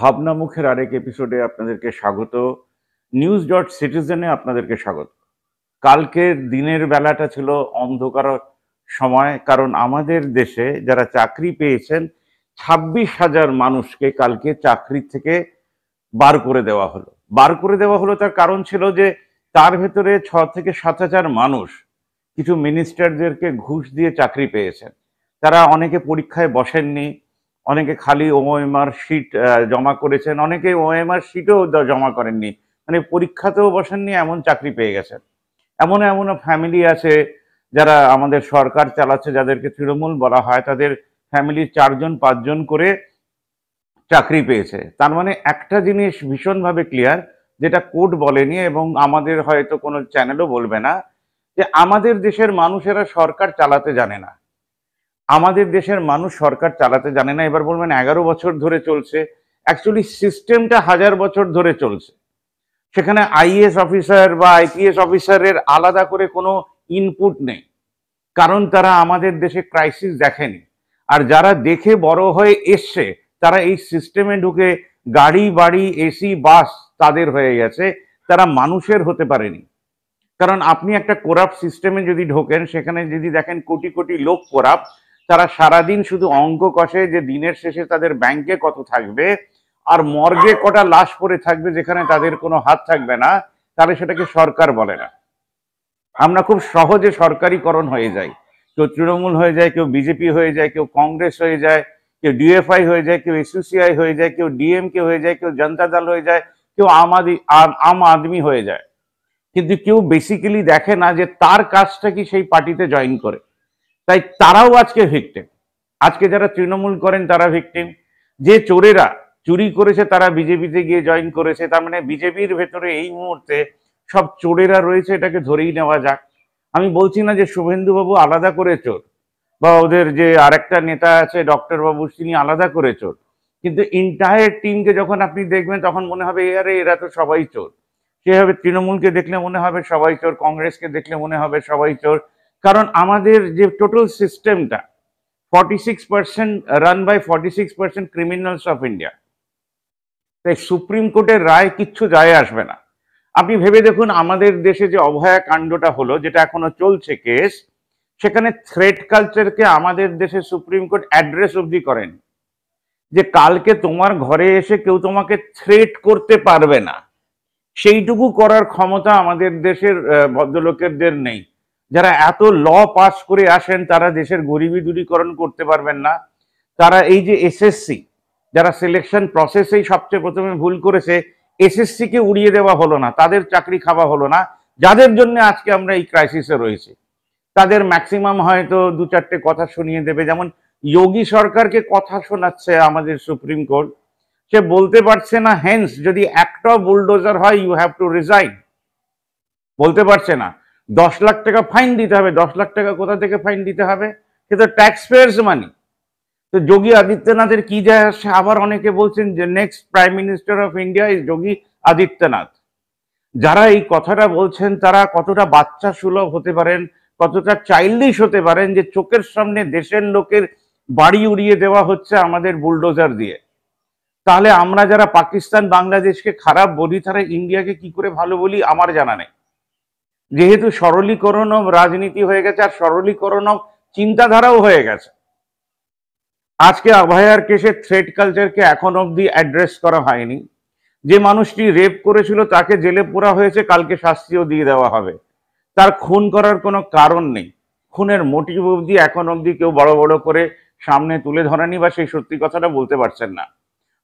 ভাবনা মুখের আরেক এপিসোডে আপনাদেরকে স্বাগত। নিউজ ডট সিটিজেনে আপনাদেরকে স্বাগত। কালকের দিনের বেলাটা ছিল অন্ধকার সময়, কারণ আমাদের দেশে যারা চাকরি পেয়েছেন 26,000 মানুষকে কালকে চাকরি থেকে বার করে দেওয়া হলো। তার কারণ ছিল যে তার ভেতরে 6 থেকে 7,000 মানুষ কিছু মিনিস্টারদেরকে ঘুষ দিয়ে চাকরি পেয়েছেন। তারা অনেকে পরীক্ষায় বসেননি, অনেকে খালি ওএমআর শিট জমা করেছেন, অনেকে ওএমআর শিটও জমা করেননি, মানে পরীক্ষাতেও বসেননি, এমন চাকরি পেয়ে গেছেন। এমন এমন ফ্যামিলি আছে যারা আমাদের সরকার চালাচ্ছে, যাদেরকে তৃণমূল বলা হয়, তাদের ফ্যামিলির 4-5 করে চাকরি পেয়েছে। তার মানে একটা জিনিস ভীষণভাবে ক্লিয়ার, যেটা কোর্ট বলেনি এবং আমাদের হয়তো কোনো চ্যানেলও বলবে না, যে আমাদের দেশের মানুষেরা সরকার চালাতে জানে না। আমাদের দেশের মানুষ সরকার চালাতে জানে না। এবার বলবেন 11 বছর ধরে চলছে, অ্যাকচুয়ালি সিস্টেমটা 1000 বছর ধরে চলছে। সেখানে আইএএস অফিসার বা আইপিএস অফিসারের আলাদা করে কোনো ইনপুট নেই, কারণ তারা আমাদের দেশে ক্রাইসিস দেখেনি। আর যারা দেখে বড় হয়ে এসছে তারা এই সিস্টেমে ঢুকে গাড়ি বাড়ি এসি বাস তাদের হয়ে গেছে, তারা মানুষের হতে পারেনি। কারণ আপনি একটা করাপ্ট সিস্টেমে যদি ঢোকেন, সেখানে যদি দেখেন কোটি কোটি লোক করাপ্ট, তারা সারাদিন শুধু অঙ্ক কষে যে দিনের শেষে তাদের ব্যাংকে কত থাকবে আর মর্গে কটা লাশ পড়ে থাকবে যেখানে তাদের কোনো হাত থাকবে না, তাহলে সেটাকে সরকার বলে না। আমরা খুব সহজে সরকারিকরণ হয়ে যাই। কেউ তৃণমূল হয়ে যায়, কেউ বিজেপি হয়ে যায়, কেউ কংগ্রেস হয়ে যায়, কেউ ডিএফআই হয়ে যায়, কেউ এসইউসিআই হয়ে যায়, কেউ ডিএমকে হয়ে যায়, কেউ জনতা দল হয়ে যায়, কেউ আম আদমি হয়ে যায়। কিন্তু কেউ বেসিক্যালি দেখে না যে তার কাজটা কি সেই পার্টিতে জয়েন করে। তাই তারাও আজকে ভিকটিম। আজকে যারা তৃণমূল করেন তারা ভিকটিম, যে চোরেরা চুরি করেছে তারা বিজেপিতে গিয়ে জয়েন করেছে। তার মানে বিজেপির ভেতরে এই মুহূর্তে সব চোরেরা রয়েছে, এটাকে ধরেই নেওয়া যাক। আমি বলছি না যে শুভেন্দুবাবু আলাদা করে চোর, বা ওদের যে আরেকটা নেতা আছে ডক্টর বাবু, তিনি আলাদা করে চোর, কিন্তু ইন্টায়ার টিমকে যখন আপনি দেখবেন তখন মনে হবে আরে এরা তো সবাই চোর। সেভাবে তৃণমূলকে দেখলে মনে হবে সবাই চোর, কংগ্রেসকে দেখলে মনে হবে সবাই চোর। কারণ আমাদের যে টোটাল সিস্টেমটা 46% run by 46% criminals of India. তাই সুপ্রিম কোর্টের রায় কিচ্ছু যায় আসবে না। আপনি ভেবে দেখুন আমাদের দেশে যে অভয়া কাণ্ডটা হলো, যেটা এখনো চলছে কেস, সেখানে থ্রেট কালচারকে আমাদের দেশে সুপ্রিম কোর্ট অ্যাড্রেস অবধি করেন, যে কালকে তোমার ঘরে এসে কেউ তোমাকে থ্রেট করতে পারবে না, সেইটুকু করার ক্ষমতা আমাদের দেশের ভদ্রলোকেদের নেই। যারা এত ল পাস করে আসেন তারা দেশের গরিবী দূরীকরণ করতে পারবেন না। তারা এই যে এসএসসি, যারা সিলেকশন প্রসেসেই সবচেয়ে প্রথমে ভুল করেছে, এসএসসি কে উড়িয়ে দেওয়া হলো না, তাদের চাকরি খাওয়া হলো না, যাদের জন্য আজকে আমরা এই ক্রাইসিসে রয়েছি। তাদের ম্যাক্সিমাম হয়তো 2-4টে কথা শুনিয়ে দেবে, যেমন যোগী সরকারকে কথা শোনাচ্ছে আমাদের সুপ্রিম কোর্ট। সে বলতে পারছে না হেন্স যদি একটা বুলডোজার হয় ইউ হ্যাভ টু রিজাইন, বলতে পারছে না। 10 লাখ টাকা ফাইন দিতে হবে। 10 লাখ টাকা কোথা থেকে ফাইন দিতে হবে? সে তো ট্যাক্স পেয়ার্স মানি। তো যোগী আদিত্যনাথের কি যায় আসে? আবার অনেকে বলছেন যে next prime minister of India is Yogi Adityanath. যারা এই কথাটা বলছেন তারা কতটা বাচ্চা সুলভ হতে পারেন, কতটা চাইল্ডিশ হতে পারেন, যে চোখের সামনে দেশের লোকের বাড়ি উড়িয়ে দেওয়া হচ্ছে আমাদের বুলডোজার দিয়ে। তাহলে আমরা যারা পাকিস্তান বাংলাদেশকে খারাপ বলি, তারা ইন্ডিয়াকে কি করে ভালো বলি আমার জানা নেই। যেহেতু সরলীকরণ রাজনীতি হয়ে গেছে আর সরলীকরণ চিন্তাধারাও হয়ে গেছে। আজকে অভয়ার কেসে থ্রেট কালচারকে এখন অবধি অ্যাড্রেস করা হয়নি। যে মানুষটি রেপ করেছিল তাকে জেলে পোড়া হয়েছে, কালকে শাস্তিও দিয়ে দেওয়া হবে। তার খুন করার কোনো কারণ নেই। খুনের মোটিভ অবধি এখন অবধি কেউ বড় বড় করে সামনে তুলে ধরেনি বা সেই সত্যি কথাটা বলতে পারছেন না।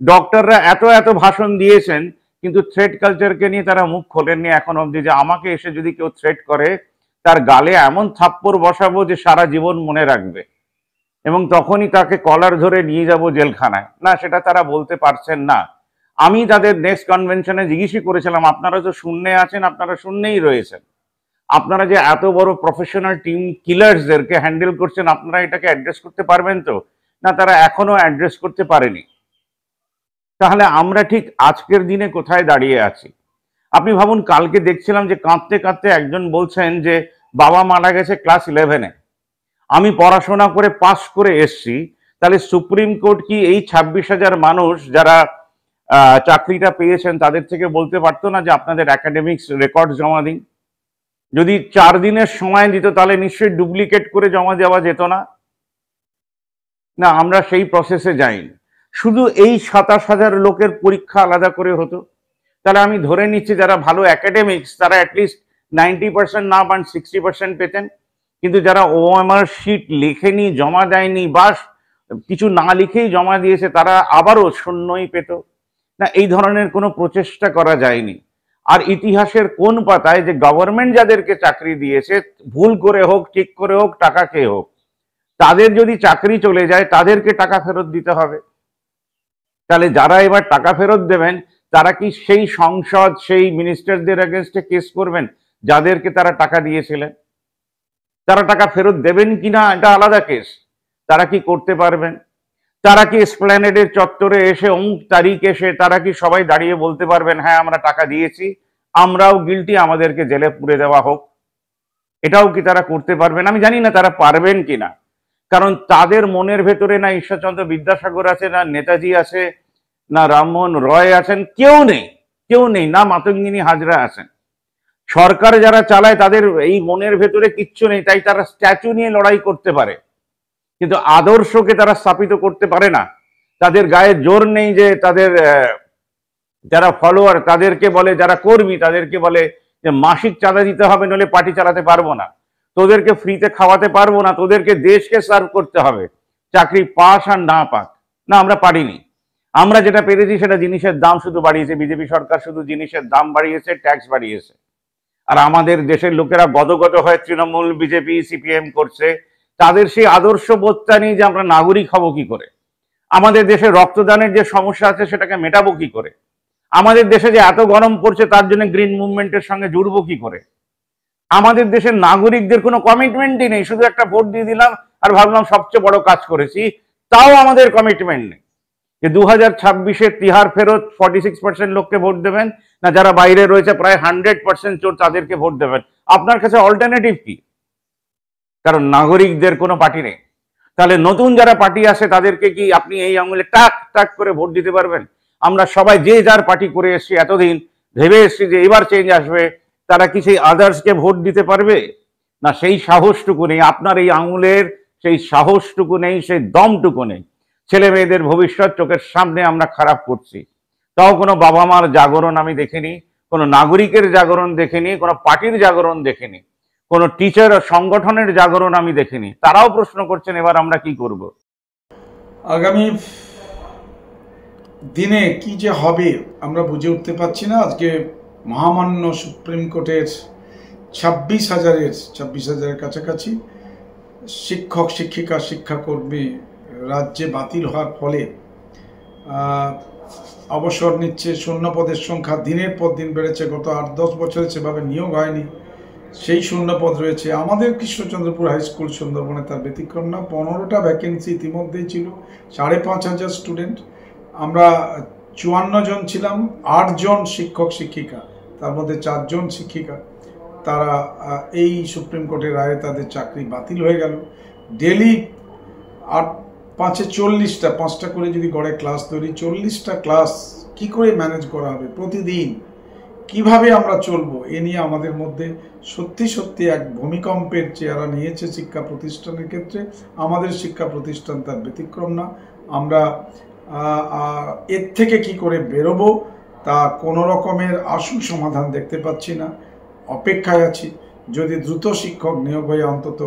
ডক্টররা এত এত ভাষণ দিয়েছেন, কিন্তু থ্রেট কালচারকে নিয়ে তারা মুখ খোলেননি এখন অবধি, যে আমাকে এসে যদি কেউ থ্রেট করে তার গালে এমন থাপ্পড় বসাবো যে সারা জীবন মনে রাখবে, এবং তখনই তাকে কলার ধরে নিয়ে যাব জেলখানায়। না, সেটা তারা বলতে পারছেন না। আমি তাদের নেক্সট কনভেনশনে জিজ্ঞেসই করেছিলাম, আপনারা তো শূন্যে আছেন, আপনারা শূন্যেই রয়েছেন, আপনারা যে এত বড় প্রফেশনাল টিম কিলার্সদেরকে হ্যান্ডেল করছেন, আপনারা এটাকে অ্যাড্রেস করতে পারবেন তো? না, তারা এখনো অ্যাড্রেস করতে পারেনি। তাহলে আমরা ঠিক আজকের দিনে কোথায় দাঁড়িয়ে আছি? আপনি ভাবুন, কালকে দেখছিলাম যে কাঁদতে কাঁদতে একজন বলছেন যে বাবা মারা গেছে ক্লাস 11-এ, আমি পড়াশোনা করে পাস করে এসছি। তাহলে সুপ্রিম কোর্ট কি এই 26,000 মানুষ যারা চাকরিটা পেয়েছেন তাদের থেকে বলতে পারতো না যে আপনাদের একাডেমিক্স রেকর্ড জমা দিন? যদি 4 দিনের সময় দিত তাহলে নিশ্চয়ই ডুপ্লিকেট করে জমা দেওয়া যেত না। না, আমরা সেই প্রসেসে যাইনি। শুধু এই 27,000 লোকের পরীক্ষা আলাদা করে হতো, তাহলে আমি ধরে নিচ্ছি যারা ভালো একাডেমিক্স তারা অ্যাটলিস্ট 90% না পান 60% পেতেন। কিন্তু যারা ওএমআর শিট লেখেনি, জমা দেয়নি, বা কিছু না লিখেই জমা দিয়েছে, তারা আবারও শূন্যই পেত না। এই ধরনের কোনো প্রচেষ্টা করা যায়নি। আর ইতিহাসের কোন পাতায় যে গভর্নমেন্ট যাদেরকে চাকরি দিয়েছে, ভুল করে হোক ঠিক করে হোক টাকা খেয়ে হোক, তাদের যদি চাকরি চলে যায় তাদেরকে টাকা ফেরত দিতে হবে। তাহলে যারা এবার টাকা ফেরত দেবেন তারা কি সেই সংসদ, সেই মিনিস্টারদের এগেনস্টে কেস করবেন যাদেরকে তারা টাকা দিয়েছিলেন? তারা টাকা ফেরত দেবেন কিনা এটা আলাদা কেস। তারা কি করতে পারবেন? তারা কি এসপ্ল্যানেডের চত্বরে এসে অমুক তারিখ এসে তারা কি সবাই দাঁড়িয়ে বলতে পারবেন হ্যাঁ আমরা টাকা দিয়েছি, আমরাও গিলটি, আমাদেরকে জেলে পুরে দেওয়া হোক? এটাও কি তারা করতে পারবেন? আমি জানি না তারা পারবেন কিনা। কারণ তাদের মনের ভেতরে না ঈশ্বরচন্দ্র বিদ্যাসাগর আছে, না নেতাজি আছে, না রামমোহন রয় আছেন, কেউ নেই, কেউ নেই, না মাতঙ্গিনী হাজরা আছেন। সরকার যারা চালায় তাদের এই মনের ভেতরে কিচ্ছু নেই, তাই তারা স্ট্যাচু নিয়ে লড়াই করতে পারে, কিন্তু আদর্শকে তারা স্থাপিত করতে পারে না। তাদের গায়ে জোর নেই যে তাদের যারা ফলোয়ার তাদেরকে বলে, যারা কর্মী তাদেরকে বলে যে মাসিক চাঁদা দিতে হবে, নলে পার্টি চালাতে পারবো না, তোদেরকে ফ্রিতে খাওয়াতে পারবো না, তোদেরকে দেশকে সার্ভ করতে হবে, চাকরি পাস আর না পাক। না, আমরা পারিনি। আমরা যেটা পেরেছি সেটা জিনিসের দাম শুধু বাড়িয়েছে, বিজেপি সরকার শুধু জিনিসের দাম বাড়িয়েছে, ট্যাক্স বাড়িয়েছে। আর আমাদের দেশের লোকেরা গদগদ হয়ে তৃণমূল, বিজেপি, সিপিএম করছে। তাদের সেই আদর্শ বোধটা নেই যে আমরা নাগরিক হব কি করে, আমাদের দেশে রক্তদানের যে সমস্যা আছে সেটাকে মেটাবো কি করে, আমাদের দেশে যে এত গরম পড়ছে তার জন্য গ্রিন মুভমেন্টের সঙ্গে জুড়বো কি করে। আমাদের দেশের নাগরিকদের কোনো কমিটমেন্টই নেই, শুধু একটা ভোট দিয়ে দিলাম আর ভাবলাম সবচেয়ে বড় কাজ করেছি, তাও আমাদের কমিটমেন্ট নেই যে 2026-এ তিহার ফেরত 46% লোককে ভোট দেবেন, না যারা বাইরে রয়েছে প্রায় 100% চোর তাদেরকে ভোট দেবেন। আপনার কাছে অল্টারনেটিভ কি? কারণ নাগরিকদের কোনো পার্টি নেই। তাহলে নতুন যারা পার্টি আসে তাদেরকে কি আপনি এই আঙুলে টাক টাক করে ভোট দিতে পারবেন? আমরা সবাই যে যার পার্টি করে এসেছি, এতদিন ভেবে এসেছি যে এবার চেঞ্জ আসবে, তারা কি সেই আদার্সকে ভোট দিতে পারবে? না, সেই সাহসটুকু নেই। আপনার এই আঙুলের সেই সাহসটুকু নেই, সেই দমটুকু নেই। ছেলে মেয়েদের ভবিষ্যৎ চোখের সামনে আমরা খারাপ করছি, তাও কোনো বাবা মার জাগরণ আমি দেখিনি, কোনো নাগরিকের জাগরণ দেখিনি, কোনো পার্টির জাগরণ দেখিনি, কোনো টিচার সংগঠনের জাগরণ আমি দেখিনি। তারাও প্রশ্ন করছেন এবার আমরা কি করব। আগামী দিনে কি যে হবে আমরা বুঝে উঠতে পারছি না। আজকে মহামান্য সুপ্রিম কোর্টের 26,000-এর কাছাকাছি শিক্ষক, শিক্ষিকা, শিক্ষাকর্মী রাজ্যে বাতিল হওয়ার ফলে অবসর নিচ্ছে। শূন্যপদের সংখ্যা দিনের পর দিন বেড়েছে। গত 8-10 বছরে সেভাবে নিয়োগ হয়নি, সেই শূন্যপদ রয়েছে। আমাদের কৃষ্ণচন্দ্রপুর হাই স্কুল সুন্দরবনে তার ব্যতিক্রম না। 15টা ভ্যাকেন্সি ইতিমধ্যেই ছিল, 5,500 স্টুডেন্ট। আমরা 54 জন ছিলাম, 8 জন শিক্ষক শিক্ষিকা, তার মধ্যে 4 জন শিক্ষিকা। তারা এই সুপ্রিম কোর্টের রায়ে তাদের চাকরি বাতিল হয়ে গেল। ডেলি 8-5-এ 40টা, 5টা করে যদি গড়ে ক্লাস ধরি, 40টা ক্লাস কি করে ম্যানেজ করা হবে প্রতিদিন, কিভাবে আমরা চলবো, এ নিয়ে আমাদের মধ্যে সত্যি সত্যি এক ভূমিকম্পের চেহারা নিয়েছে শিক্ষা প্রতিষ্ঠানের ক্ষেত্রে। আমাদের শিক্ষা প্রতিষ্ঠান তার ব্যতিক্রম না। আমরা এর থেকে কি করে বেরোবো তা কোনো রকমের আশু সমাধান দেখতে পাচ্ছি না। অপেক্ষায় আছি, যদি দ্রুত শিক্ষক নিয়োগ হয়ে অন্তত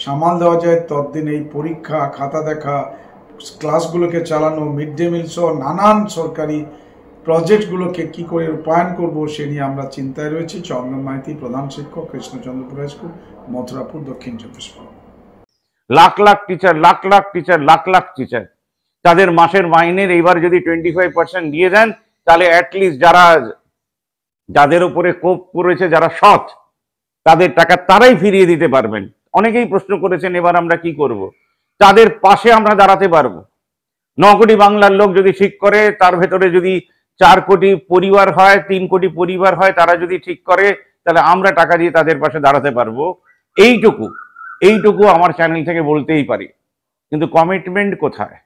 সামাল দেওয়া যায়, ততদিন এই পরীক্ষা, খাতা দেখা, ক্লাসগুলোকে চালানো, মিড ডে মিল সহ নানান সরকারি প্রজেক্টগুলোকে কি করে রূপায়ণ করবো সে নিয়ে আমরা চিন্তায় রয়েছি। চন্দন মাইতি, প্রধান শিক্ষক, কৃষ্ণচন্দ্রপুর হাই স্কুল, মথুরাপুর, দক্ষিণ 24 Pargana. Lakh lakh teacher, lakh lakh teacher, lakh lakh teacher, তাদের মাসের মাইনের এইবার যদি 25% দিয়ে দেন, তাহলে অ্যাটলিস্ট যাদের উপরে কোপ করেছে, যারা সৎ, তাদের টাকা তারাই ফিরিয়ে দিতে পারবেন। অনেকেই প্রশ্ন করেছেন এবার আমরা কি করব। তাদের পাশে আমরা দাঁড়াতে পারবো। 9 কোটি বাংলার লোক যদি ঠিক করে, তার ভেতরে যদি 4 কোটি পরিবার হয়, 3 কোটি পরিবার হয়, তারা যদি ঠিক করে, তাহলে আমরা টাকা দিয়ে তাদের পাশে দাঁড়াতে পারবো। এইটুকু আমার চ্যানেল থেকে বলতেই পারি। কিন্তু কমিটমেন্ট কোথায়?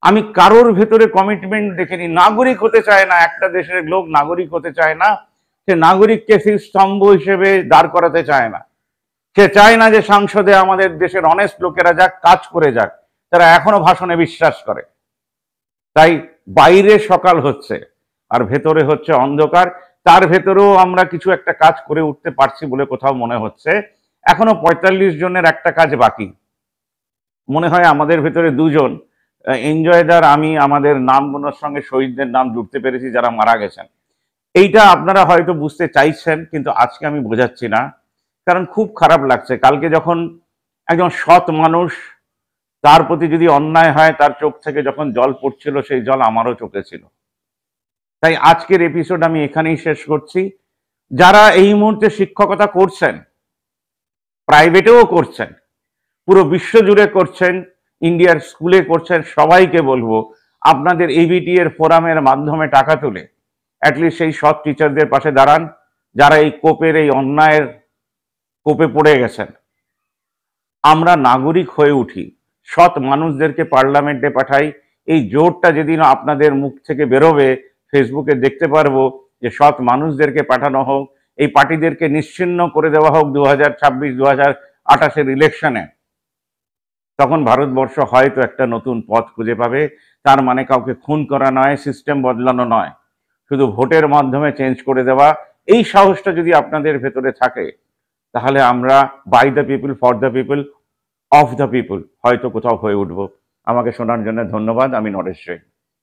আমি কারোর ভেতরে কমিটমেন্ট দেখিনি। নাগরিক হতে চায় না, একটা দেশের লোক নাগরিক হতে চায় না, সে নাগরিককে স্তম্ভ হিসেবে দাঁড় করাতে চায় না। সে চায় না যে সংসদে আমাদের দেশের অনেস্ট লোকেরা যাক, কাজ করে যাক। তারা এখনো ভাষণে বিশ্বাস করে। তাই বাইরে সকাল হচ্ছে আর ভেতরে হচ্ছে অন্ধকার। তার ভেতরেও আমরা কিছু একটা কাজ করে উঠতে পারছি বলে কোথাও মনে হচ্ছে। এখনো ৪৫ জনের একটা কাজ বাকি। মনে হয় আমাদের ভেতরে দুজন, এনজয়দার আমি, আমাদের নামগুলোর সঙ্গে শহীদদের নাম জুড়তে পেরেছি যারা মারা গেছেন। এইটা আপনারা হয়তো বুঝতে চাইছেন, কিন্তু আজকে আমি বোঝাচ্ছি না, কারণ খুব খারাপ লাগছে। কালকে যখন একজন সৎ মানুষ, তার প্রতি যদি অন্যায় হয়, তার চোখ থেকে যখন জল পড়ছিল, সেই জল আমারও চোখে ছিল। তাই আজকের এপিসোড আমি এখানেই শেষ করছি। যারা এই মুহূর্তে শিক্ষকতা করছেন, প্রাইভেটেও করছেন, পুরো বিশ্ব জুড়ে করছেন, ইন্ডিয়ার স্কুলে করছেন, সবাইকে বলবো আপনাদের এবিটি এর ফোরামের মাধ্যমে টাকা তুলে অ্যাটলিস্ট সেই সৎ টিচারদের পাশে দাঁড়ান, যারা এই কোপের, এই অন্যায়ের কোপে পড়ে গেছেন। আমরা নাগরিক হয়ে উঠি, সৎ মানুষদেরকে পার্লামেন্টে পাঠাই। এই জোরটা যেদিন আপনাদের মুখ থেকে বেরোবে, ফেসবুকে দেখতে পারবো যে সৎ মানুষদেরকে পাঠানো হোক, এই পার্টিদেরকে নিশ্চিহ্ন করে দেওয়া হোক 2026 2028 ইলেকশনে। তখন ভারতবর্ষ হয়তো একটা নতুন পথ খুঁজে পাবে। তার মানে কাউকে খুন করা নয়, সিস্টেম বদলানো নয়, শুধু ভোটের মাধ্যমে চেঞ্জ করে দেওয়া। এই সাহসটা যদি আপনাদের ভেতরে থাকে, তাহলে আমরা by the people, for the people, of the people হয়তো কোথাও হয়ে উঠবো। আমাকে শোনার জন্য ধন্যবাদ। আমি নরেশ রায়।